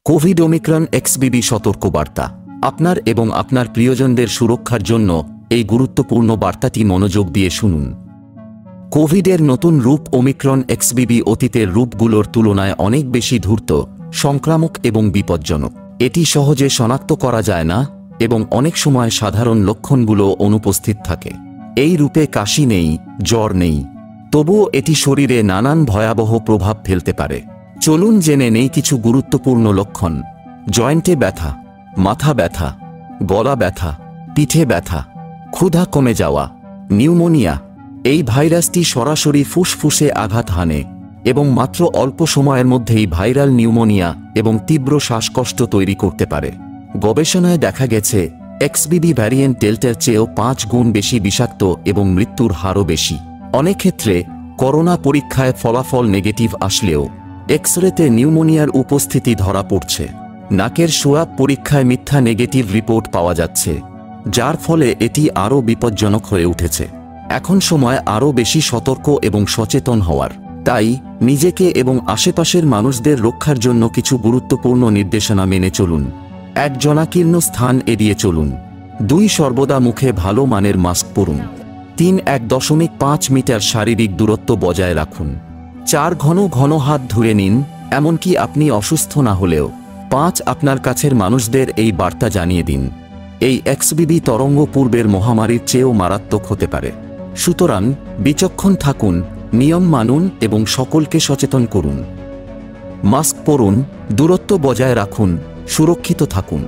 Covid Omicron XBB সতর্কবার্তা। আপনার এবং আপনার প্রিয়জনদের সুরক্ষার জন্য এই গুরুত্বপূর্ণ বার্তাটি মনোযোগ দিয়ে শুনুন। কোভিডের নতুন রূপ ওমিক্রন এক্সবিবি অতীতের রূপগুলোর তুলনায় অনেক বেশি ধূর্ত, সংক্রামক এবং বিপজ্জনক। এটি সহজে শনাক্ত করা যায় না এবং অনেক সময় সাধারণ লক্ষণগুলো অনুপস্থিত থাকে। এই রূপে কাশি নেই, জ্বর নেই, তবুও এটি শরীরে নানান ভয়াবহ প্রভাব ফেলতে পারে। চলুন জেনে নেই কিছু গুরুত্বপূর্ণ লক্ষণ। জয়েন্টে ব্যথা, মাথা ব্যথা, গলা ব্যথা, পিঠে ব্যথা, ক্ষুধা কমে যাওয়া, নিউমোনিয়া। এই ভাইরাসটি সরাসরি ফুসফুসে আঘাত হানে এবং মাত্র অল্প সময়ের মধ্যেই ভাইরাল নিউমোনিয়া এবং তীব্র শ্বাসকষ্ট তৈরি করতে পারে। গবেষণায় দেখা গেছে এক্সবিবি ভ্যারিয়েন্ট ডেল্টার চেয়েও 5 গুণ বেশি বিষাক্ত এবং মৃত্যুর হারও বেশি। অনেক ক্ষেত্রে করোনা পরীক্ষায় ফলাফল নেগেটিভ আসলেও এক্স-রেতে নিউমোনিয়ার উপস্থিতি ধরা পড়ছে। নাকের সোয়াব পরীক্ষায় মিথ্যা নেগেটিভ রিপোর্ট পাওয়া যাচ্ছে, যার ফলে এটি আরও বিপজ্জনক হয়ে উঠেছে। এখন সময় আরও বেশি সতর্ক এবং সচেতন হওয়ার। তাই নিজেকে এবং আশেপাশের মানুষদের রক্ষার জন্য কিছু গুরুত্বপূর্ণ নির্দেশনা মেনে চলুন। 1. জনাকীর্ণ স্থান এড়িয়ে চলুন। 2. সর্বদা মুখে ভালো মানের মাস্ক পরুন। 3. 1.5 মিটার শারীরিক দূরত্ব বজায় রাখুন। 4. ঘন ঘন হাত ধুয়ে নিন, এমনকি আপনি অসুস্থ না হলেও। 5. আপনার কাছের মানুষদের এই বার্তা জানিয়ে দিন। এই এক্সবিবি তরঙ্গ পূর্বের মহামারীর চেয়েও মারাত্মক হতে পারে। সুতরাং বিচক্ষণ থাকুন, নিয়ম মানুন এবং সকলকে সচেতন করুন। মাস্ক পরুন, দূরত্ব বজায় রাখুন, সুরক্ষিত থাকুন।